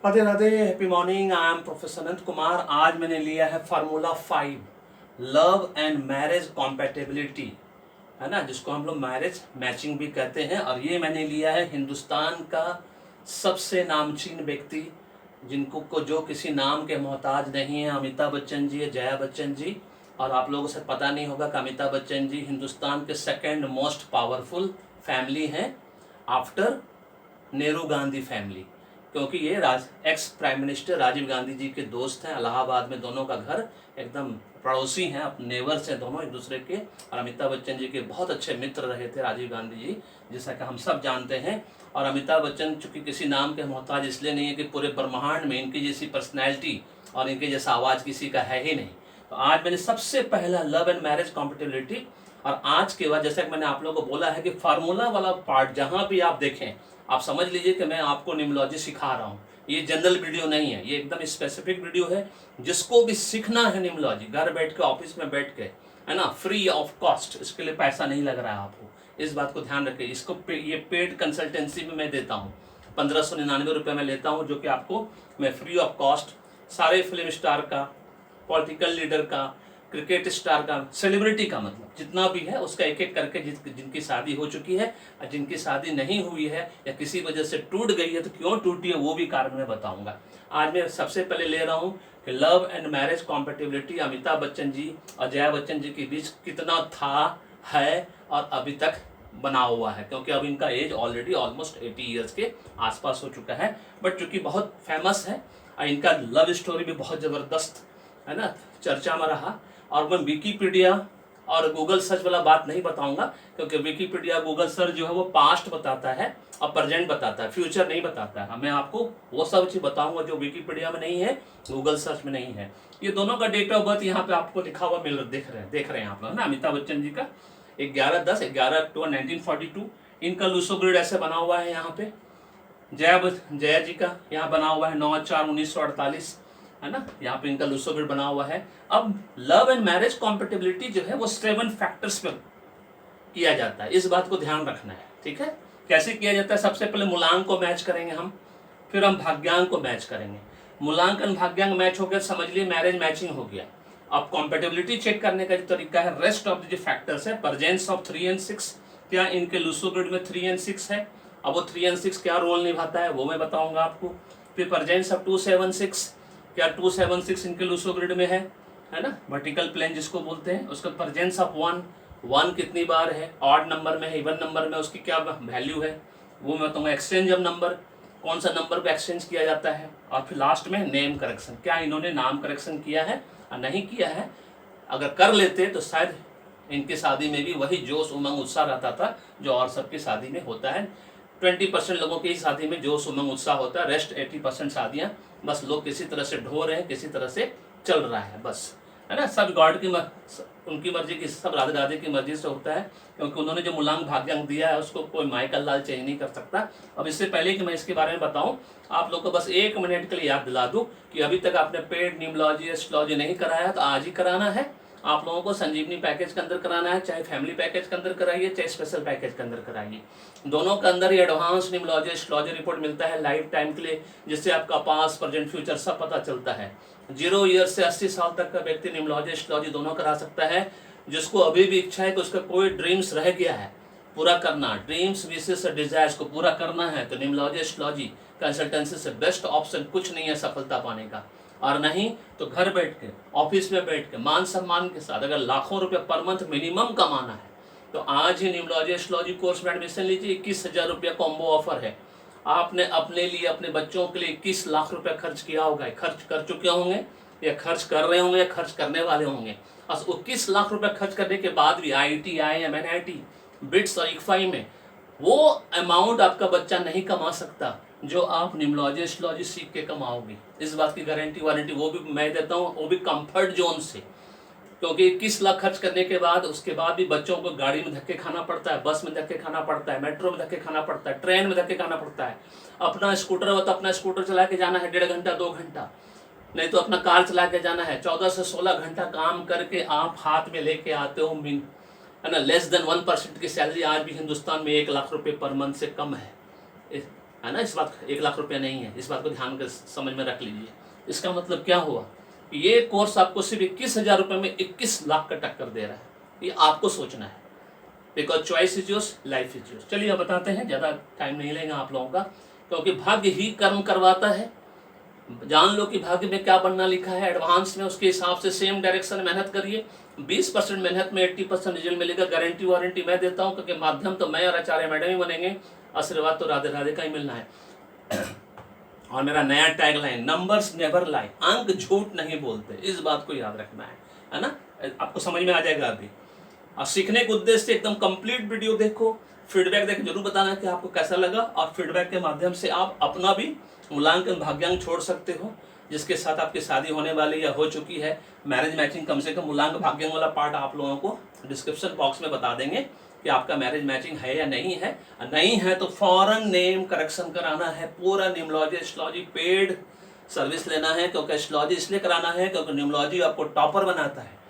Radhe Radhe, happy morning. I am professor Anant Kumar. आज मैंने लिया है formula 5, love and marriage compatibility, है ना, जिसको हम लोग मैरिज मैचिंग भी कहते हैं। और ये मैंने लिया है हिंदुस्तान का सबसे नामचीन व्यक्ति, जिनको को जो किसी नाम के मोहताज नहीं है, अमिताभ बच्चन जी, जया बच्चन जी। और आप लोगों से पता नहीं होगा कि अमिताभ बच्चन जी हिंदुस्तान के सेकेंड मोस्ट पावरफुल फैमिली हैं आफ्टर नेहरू गांधी फैमिली, क्योंकि ये ex prime minister Rajiv Gandhi ji के दोस्त हैं। इलाहाबाद में दोनों का घर एकदम पड़ोसी हैं, नेबर्स हैं दोनों एक दूसरे के। और अमिताभ बच्चन जी के बहुत अच्छे मित्र रहे थे राजीव गांधी जी, जैसा कि हम सब जानते हैं। और अमिताभ बच्चन चूंकि किसी नाम के मोहताज इसलिए नहीं है कि पूरे ब्रह्मांड में इनकी जैसी पर्सनैलिटी और इनके जैसा आवाज़ किसी का है ही नहीं। तो आज मैंने सबसे पहला लव एंड मैरिज कॉम्पेटेबिलिटी, और आज के बाद जैसा कि मैंने आप लोगों को बोला है कि फार्मूला वाला पार्ट जहाँ भी आप देखें, आप समझ लीजिए कि मैं आपको न्यूमरोलॉजी सिखा रहा हूँ। ये जनरल वीडियो नहीं है, ये एकदम स्पेसिफिक वीडियो है। जिसको भी सीखना है न्यूमरोलॉजी, घर बैठ के, ऑफिस में बैठ के, है ना, फ्री ऑफ कॉस्ट, इसके लिए पैसा नहीं लग रहा है आपको, इस बात को ध्यान रखिए। इसको ये पेड कंसल्टेंसी में मैं देता हूँ, 1599 रुपये में लेता हूँ, जो कि आपको मैं फ्री ऑफ कॉस्ट सारे फिल्म स्टार का, पॉलिटिकल लीडर का, क्रिकेट स्टार का, सेलिब्रिटी का, मतलब जितना भी है उसका एक एक करके, जिनकी शादी हो चुकी है और जिनकी शादी नहीं हुई है या किसी वजह से टूट गई है तो क्यों टूटी है वो भी कारण मैं बताऊंगा। आज मैं सबसे पहले ले रहा हूँ कि love and marriage compatibility Amitabh Bachchan ji और जया बच्चन जी के बीच कितना था, है और अभी तक बना हुआ है, क्योंकि अब इनका एज ऑलरेडी ऑलमोस्ट 80 ईयर्स के आसपास हो चुका है। बट चूंकि बहुत फेमस है और इनका लव स्टोरी भी बहुत ज़बरदस्त, है ना, चर्चा में रहा। और मैं विकीपीडिया और गूगल सर्च वाला बात नहीं बताऊंगा, क्योंकि विकीपीडिया गूगल सर्च जो है वो पास्ट बताता है और प्रेजेंट बताता है, फ्यूचर नहीं बताता है। मैं आपको वो सब चीज़ बताऊंगा जो विकीपीडिया में नहीं है, गूगल सर्च में नहीं है। ये दोनों का डेट ऑफ बर्थ यहाँ पे आपको लिखा हुआ देख रहे हैं आप लोग, है ना। अमिताभ बच्चन जी का 11 अक्टूबर 1942, इनका लूसो ग्रिड ऐसे बना हुआ है यहाँ पे। जया जी का यहाँ बना हुआ है 9/4/1948, है ना, यहाँ पे इनका लूसो ग्रिड बना हुआ है। अब लव एंड मैरिज कॉम्पेटेबिलिटी जो है वो 7 फैक्टर्स पे किया जाता है, इस बात को ध्यान रखना है, ठीक है। कैसे किया जाता है? सबसे पहले मूलांक को मैच करेंगे हम, फिर हम भाग्यांक को मैच करेंगे। मूलांकन भाग्यांक मैच हो गया, समझ लिए मैरिज मैचिंग हो गया। अब कॉम्पेटेबिलिटी चेक करने का जो तरीका है, रेस्ट ऑफ जो फैक्टर्स है, परजेंस ऑफ 3 and 6, क्या इनके लूसो ग्रिड में 3 and 6 है? अब वो 3 and 6 क्या रोल निभाता है वो मैं बताऊंगा आपको। फिर परजेंस ऑफ 2, 7, 6, क्या 2, 7, 6 इनके लूसो ग्रिड में है ना, वर्टिकल प्लेन जिसको बोलते हैं। उसका परजेंस ऑफ 1 कितनी बार है, ऑड नंबर में है, इवन नंबर में, उसकी क्या वैल्यू है वो मैं बताऊंगा। एक्सचेंज ऑफ नंबर, कौन सा नंबर को एक्सचेंज किया जाता है। और फिर लास्ट में नेम करेक्शन, क्या इन्होंने नाम करेक्शन किया है और नहीं किया है। अगर कर लेते तो शायद इनकी शादी में भी वही जोश, उमंग, उत्साह रहता था जो और सबकी शादी में होता है। 20% लोगों की शादी में जोश, उमंग, उत्साह होता है, रेस्ट 80% शादियाँ बस लोग किसी तरह से ढो रहे हैं, किसी तरह से चल रहा है बस, है ना। सब गॉड की उनकी मर्जी की, सब राधे राधे की मर्जी से होता है, क्योंकि उन्होंने जो मूलांक भाग्यांक दिया है उसको कोई माइकल लाल चेंज नहीं कर सकता। अब इससे पहले कि मैं इसके बारे में बताऊं, आप लोग को बस 1 मिनट के लिए याद दिला दूं कि अभी तक आपने पेड न्यूमरोलॉजी, एस्ट्रोलॉजी नहीं कराया तो आज ही कराना है। आप लोगों को संजीवनी पैकेज के अंदर कराना है, चाहे फैमिली पैकेज के अंदर कराइए, चाहे स्पेशल पैकेज के अंदर कराइए। दोनों के अंदर ही एडवांस न्यूमरोलॉजी, एस्ट्रोलॉजी रिपोर्ट मिलता है लाइफ टाइम के लिए, जिससे आपका पास्ट, प्रेजेंट, फ्यूचर सब पता चलता है। 0 ईयर से 80 साल तक का व्यक्ति न्यूमरोलॉजी, एस्ट्रोलॉजी दोनों करा सकता है। जिसको अभी भी इच्छा है कि उसका कोई ड्रीम्स रह गया है पूरा करना, ड्रीम्स, विशेष, डिजायर्स को पूरा करना है, तो न्यूमरोलॉजी, एस्ट्रोलॉजी कंसल्टेंसी से बेस्ट ऑप्शन कुछ नहीं है सफलता पाने का। और नहीं तो घर बैठ के, ऑफिस में बैठ के, मान सम्मान के साथ, अगर लाखों रुपए पर मंथ मिनिमम कमाना है तो आज ही न्यूमरोलॉजी, एस्ट्रोलॉजी कोर्स में एडमिशन लीजिए। 21,000 रुपया कॉम्बो ऑफर है। आपने अपने लिए, अपने बच्चों के लिए 21 लाख रुपया खर्च किया होगा, खर्च कर चुके होंगे या खर्च कर रहे होंगे या खर्च करने वाले होंगे। बस 21 लाख रुपया खर्च करने के बाद भी IIT, IIM, NIT, बिट्स और ICFAI में वो अमाउंट आपका बच्चा नहीं कमा सकता जो आप न्यूमरोलॉजी, एस्ट्रोलॉजी सीख के कमाओगे। इस बात की गारंटी वारंटी वो भी मैं देता हूँ, वो भी कंफर्ट जोन से। क्योंकि 21 लाख खर्च करने के बाद, उसके बाद भी बच्चों को गाड़ी में धक्के खाना पड़ता है, बस में धक्के खाना पड़ता है, मेट्रो में धक्के खाना पड़ता है, ट्रेन में धक्के खाना पड़ता है। अपना स्कूटर हो तो अपना स्कूटर चला के जाना है 1.5 घंटा 2 घंटा, नहीं तो अपना कार चला के जाना है। 14 से 16 घंटा काम करके आप हाथ में लेके आते हो, है ना, लेस देन 1% की सैलरी आज भी हिंदुस्तान में 1 लाख रुपए पर मंथ से कम है। है ना। इस बात 1 लाख रुपया नहीं है, इस बात को ध्यान कर समझ में रख लीजिए। इसका मतलब क्या हुआ, ये कोर्स आपको सिर्फ 21,000 रुपये में 21 लाख का टक्कर दे रहा है। ये आपको सोचना है, because choice is yours, life is yours. चलिए अब बताते हैं, ज़्यादा टाइम नहीं लेगा आप लोगों का, क्योंकि भाग्य ही कर्म करवाता है। जान लो कि भाग्य में क्या बनना लिखा है एडवांस में, उसके हिसाब से सेम डायरेक्शन में मेहनत करिए। 20% मेहनत में 80% रिजल्ट मिलेगा, गारंटी वारंटी मैं देता हूँ, क्योंकि माध्यम तो मैं और आचार्य मैडम ही बनेंगे, आशीर्वाद तो राधे राधे का ही मिलना है। और मेरा नया टैगलाइन, नंबर्स नेवर लाई, अंक झूठ नहीं बोलते, इस बात को याद रखना है ना। आपको समझ में आ जाएगा अभी। और सीखने के उद्देश्य से एकदम कंप्लीट वीडियो देखो, फीडबैक देख जरूर बताना कि आपको कैसा लगा, और फीडबैक के माध्यम से आप अपना भी मूल्यांकन भाग्यांक छोड़ सकते हो। जिसके साथ आपकी शादी होने वाली या हो चुकी है, मैरिज मैचिंग कम से कम मूल्यांकन भाग्यांक वाला पार्ट आप लोगों को डिस्क्रिप्शन बॉक्स में बता देंगे कि आपका मैरिज मैचिंग है या नहीं है। नहीं है तो फॉरन नेम करेक्शन कराना है, पूरा न्यूमरोलॉजी एस्ट्रोलॉजी पेड सर्विस लेना है, क्योंकि एस्ट्रोलॉजी इसलिए कराना है क्योंकि न्यूमरोलॉजी आपको टॉपर बनाता है।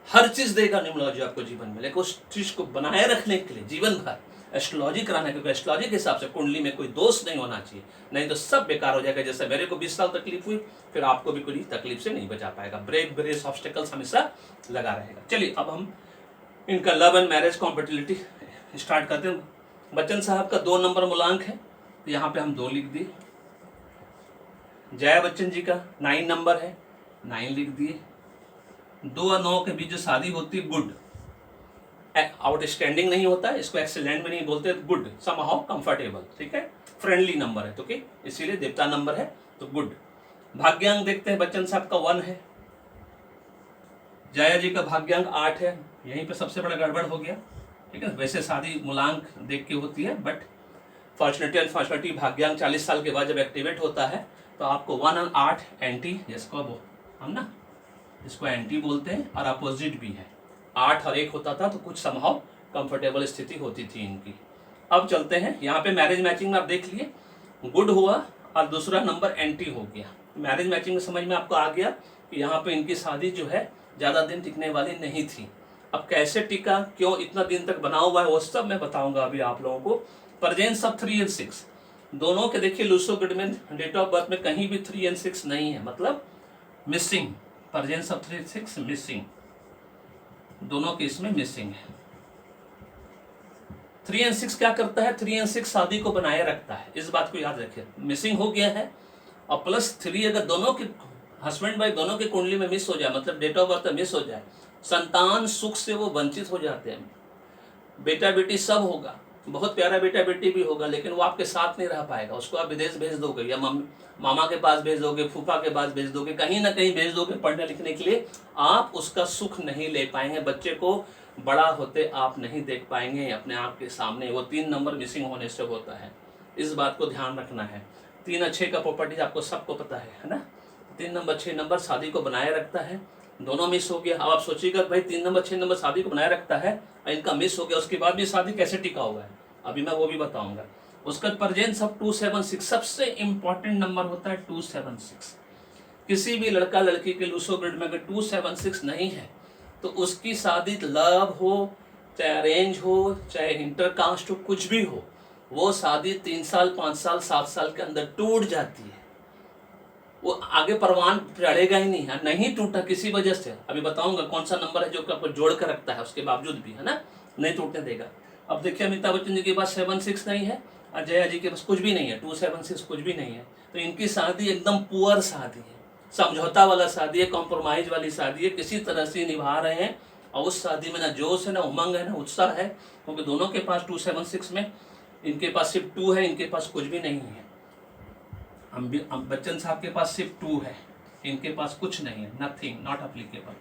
हर चीज देगा न्यूमरोलॉजी आपको जीवन में, लेकिन उस चीज को बनाए रखने के लिए जीवन भर एस्ट्रोलॉजी कराना है, क्योंकि एस्ट्रोलॉजी के हिसाब से कुंडली में कोई दोष नहीं होना चाहिए, नहीं तो सब बेकार हो जाएगा। जैसे मेरे को 20 साल तकलीफ हुई, फिर आपको भी कोई तकलीफ से नहीं बचा पाएगा। ब्रेक ब्रेस ऑब्स्टेकल्स हमेशा लगा रहेगा। चलिए अब हम इनका love and marriage compatibility start करते हैं। बच्चन साहब का 2 नंबर मूलांक है, तो यहाँ पे हम 2 लिख दिए। जया बच्चन जी का 9 नंबर है, 9 लिख दिए। 2 और 9 के बीच जो शादी होती है, गुड, आउटस्टैंडिंग नहीं होता है, इसको एक्सीलेंट में नहीं बोलते, गुड, समहाउ कंफर्टेबल, ठीक है, फ्रेंडली नंबर है, तो कि इसीलिए देवता नंबर है, तो गुड। भाग्यांक देखते हैं, बच्चन साहब का 1 है, जया जी का भाग्यांक 8 है। यहीं पे सबसे बड़ा गड़बड़ हो गया, ठीक है। वैसे शादी मूलांक देख के होती है, बट फॉर्चुनेटली अनफॉर्चुनेटली भाग्यांक 40 साल के बाद जब एक्टिवेट होता है तो आपको 1 और 8 एंटी, जिसको हम ना इसको एंटी बोलते हैं, और अपोजिट भी है। 8 और 1 होता था तो कुछ समहाउ कंफर्टेबल स्थिति होती थी इनकी। अब चलते हैं, यहाँ पे मैरिज मैचिंग में आप देख लिए गुड हुआ और दूसरा नंबर एंटी हो गया। मैरिज मैचिंग में समझ में आपको आ गया कि यहाँ पे इनकी शादी जो है ज़्यादा दिन टिकने वाली नहीं थी। अब कैसे टिका, क्यों इतना दिन तक बना हुआ है, वो सब मैं बताऊंगा अभी आप लोगों को। प्रेजेंस ऑफ 3 और 6 दोनों के देखिए, लूसो ग्रिड में डेट ऑफ बर्थ में कहीं भी 3 और 6 नहीं है, मतलब मिसिंग। प्रेजेंस ऑफ 3 और 6 मिसिंग, दोनों के इसमें मिसिंग है। 3 और 6 क्या करता है, 3 और 6 शादी को बनाए रखता है, इस बात को याद रखिए। मिसिंग हो गया है, और +3 अगर दोनों के हस्बैंड वाइफ दोनों की कुंडली में मिस हो जाए, मतलब डेट ऑफ बर्थ मिस हो जाए, संतान सुख से वो वंचित हो जाते हैं। बेटा बेटी सब होगा, बहुत प्यारा बेटा बेटी भी होगा, लेकिन वो आपके साथ नहीं रह पाएगा। उसको आप विदेश भेज दोगे, या मामा के पास भेज दोगे, फूफा के पास भेज दोगे, कहीं ना कहीं भेज दोगे पढ़ने लिखने के लिए, आप उसका सुख नहीं ले पाएंगे। बच्चे को बड़ा होते आप नहीं देख पाएंगे अपने आप के सामने। वो 3 नंबर मिसिंग होने से होता है, इस बात को ध्यान रखना है। 3 और 6 का प्रॉपर्टीज आपको सबको पता है ना। 3 नंबर 6 नंबर शादी को बनाए रखता है, दोनों मिस हो गया। अब आप सोचिएगा भाई 3 नंबर 6 नंबर शादी को बनाए रखता है, इनका मिस हो गया, उसके बाद भी शादी कैसे टिका हुआ है, अभी मैं वो भी बताऊंगा। उसका प्रेजेंस ऑफ 276 सबसे इंपॉर्टेंट नंबर होता है 276। किसी भी लड़का लड़की के लूसो ग्रिड में अगर 276 नहीं है तो उसकी शादी लव हो, चाहे अरेंज हो, चाहे इंटरकास्ट हो, कुछ भी हो, वो शादी 3 साल 5 साल 7 साल के अंदर टूट जाती है। वो आगे परवान चढ़ेगा ही नहीं है, नहीं टूटा किसी वजह से। अभी बताऊंगा कौन सा नंबर है जो आपको जोड़ कर रखता है, उसके बावजूद भी, है ना, नहीं टूटने देगा। अब देखिए अमिताभ बच्चन जी के पास 76 नहीं है, और जया जी के पास कुछ भी नहीं है, 276 कुछ भी नहीं है, तो इनकी शादी एकदम पुअर शादी है, समझौता वाला शादी है, कॉम्प्रोमाइज वाली शादी है, किसी तरह से निभा रहे हैं। और उस शादी में ना जोश है, ना उमंग है, ना उत्साह है, क्योंकि दोनों के पास 276 में, इनके पास सिर्फ 2 है, इनके पास कुछ भी नहीं है। बच्चन साहब के पास सिर्फ 2 है, इनके पास कुछ नहीं है, नथिंग, नॉट अप्लीकेबल,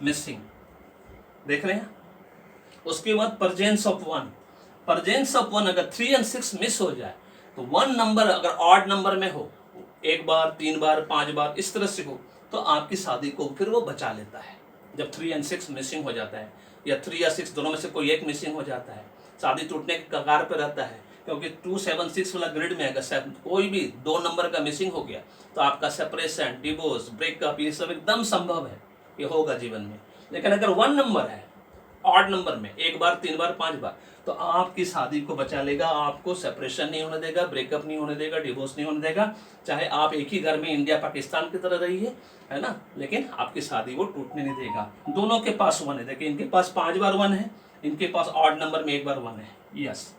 मिसिंग, देख रहे हैं। उसके बाद प्रेजेंस ऑफ 1, प्रेजेंस ऑफ 1 अगर 3 और 6 मिस हो जाए तो 1 नंबर अगर ऑड नंबर में हो, 1 बार 3 बार 5 बार इस तरह से हो, तो आपकी शादी को फिर वो बचा लेता है। जब 3 और 6 मिसिंग हो जाता है, या 3 या 6 दोनों में से कोई एक मिसिंग हो जाता है, शादी टूटने के कगार पर रहता है। क्योंकि 276 वाला ग्रिड में अगर कोई भी 2 नंबर का मिसिंग हो गया तो आपका सेपरेशन, डिवोर्स, ब्रेकअप, ये सब एकदम संभव है, ये होगा जीवन में। लेकिन अगर 1 नंबर है ऑड नंबर में, 1 बार, 3 बार, 5 बार, तो आपकी शादी को बचा लेगा, आपको सेपरेशन नहीं होने देगा, ब्रेकअप नहीं होने देगा, डिवोर्स नहीं होने देगा। चाहे आप एक ही घर में इंडिया पाकिस्तान की तरह रहिए, है ना, लेकिन आपकी शादी वो टूटने नहीं देगा। दोनों के पास 1 है, देखिए इनके पास 5 बार 1 है, इनके पास ऑड नंबर में 1 बार 1 है, यस,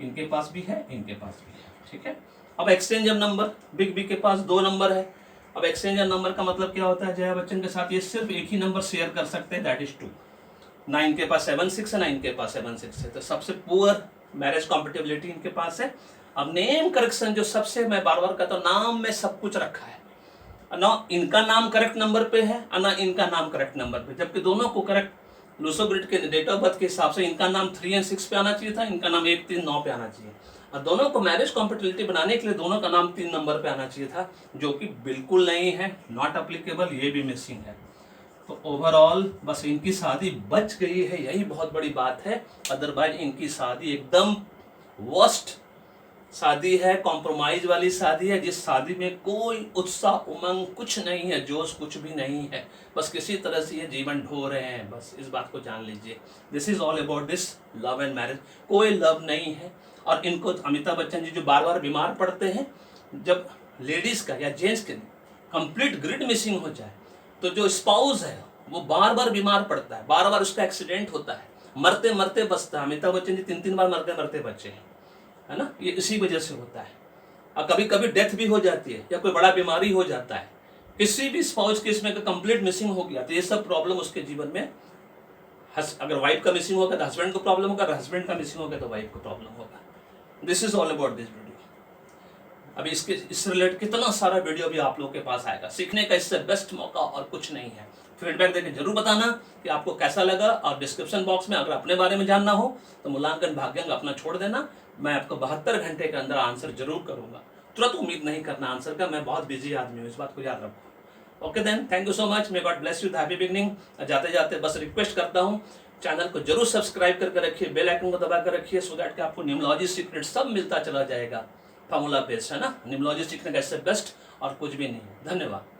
इनके पास भी है, इनके पास भी है, ठीक है। अब एक्सचेंजर नंबर, बिग बी के पास 2 नंबर है। अब एक्सचेंजर नंबर का मतलब क्या होता है, जया बच्चन के साथ ये सिर्फ एक ही नंबर शेयर कर सकते हैं, दैट इज 2। 9 के पास 7 6 है, 9 के पास 7 6 है, तो सबसे पुअर मैरिज कॉम्पेटिबिलिटी इनके पास है। अब नेम करेक्शन, जो सबसे मैं बार बार कहता हूँ, नाम में सब कुछ रखा है ना, इनका नाम करेक्ट नंबर पे है ना इनका नाम करेक्ट नंबर पे, जबकि दोनों को करेक्ट लूसोग्रिड के डेट ऑफ बर्थ के हिसाब से इनका नाम 3 और 6 पे आना चाहिए था, इनका नाम 1 3 9 पे आना चाहिए, और दोनों को मैरिज कॉम्पेटिबिलिटी बनाने के लिए दोनों का नाम 3 नंबर पे आना चाहिए था, जो कि बिल्कुल नहीं है, नॉट अप्लीकेबल, ये भी मिसिंग है। तो ओवरऑल बस इनकी शादी बच गई है, यही बहुत बड़ी बात है, अदरवाइज इनकी शादी एकदम वर्स्ट शादी है, कॉम्प्रोमाइज वाली शादी है, जिस शादी में कोई उत्साह, उमंग कुछ नहीं है, जोश कुछ भी नहीं है, बस किसी तरह से ये जीवन ढो रहे हैं, बस इस बात को जान लीजिए। This is all about this love and marriage, कोई लव नहीं है। और इनको अमिताभ बच्चन जी जो बार बार बीमार पड़ते हैं, जब लेडीज का या जेंट्स के कंप्लीट ग्रिड मिसिंग हो जाए, तो जो स्पाउस है वो बार बार बीमार पड़ता है, बार बार उसका एक्सीडेंट होता है, मरते मरते बचता है। अमिताभ बच्चन जी 3 बार मरते मरते बचे हैं, है ना, ये इसी वजह से होता है। और कभी कभी डेथ भी हो जाती है, या कोई बड़ा बीमारी हो जाता है, किसी भी स्पाउस के इसमें कंप्लीट मिसिंग हो गया, तो ये सब प्रॉब्लम उसके जीवन में, अगर वाइफ का मिसिंग होगा तो हस्बैंड को प्रॉब्लम होगा, अगर हस्बैंड का मिसिंग होगा तो वाइफ को प्रॉब्लम होगा। This is all about this video. अभी इससे रिलेटेड कितना सारा वीडियो भी आप लोगों के पास आएगा, सीखने का इससे बेस्ट मौका और कुछ नहीं है। फीडबैक देके जरूर बताना कि आपको कैसा लगा, और डिस्क्रिप्शन बॉक्स में अगर अपने बारे में जानना हो तो मूल्यांकन भाग्यांक अपना छोड़ देना, मैं आपको 72 घंटे के अंदर आंसर जरूर करूंगा। तुरंत उम्मीद नहीं करना आंसर का, मैं बहुत बिजी आदमी हूँ, इस बात को याद रखो। Okay then, thank you so much, may God bless you, happy beginning. जाते जाते बस रिक्वेस्ट करता हूँ, चैनल को जरूर सब्सक्राइब करके रखिए, बेल आइकन को दबा कर रखिए, सो दैट कि आपको न्यूमरोलॉजी सीक्रेट सब मिलता चला जाएगा, फार्मूला बेस्ड, है ना, न्यूमरोलॉजी सीखने का इससे बेस्ट और कुछ भी नहीं है। धन्यवाद।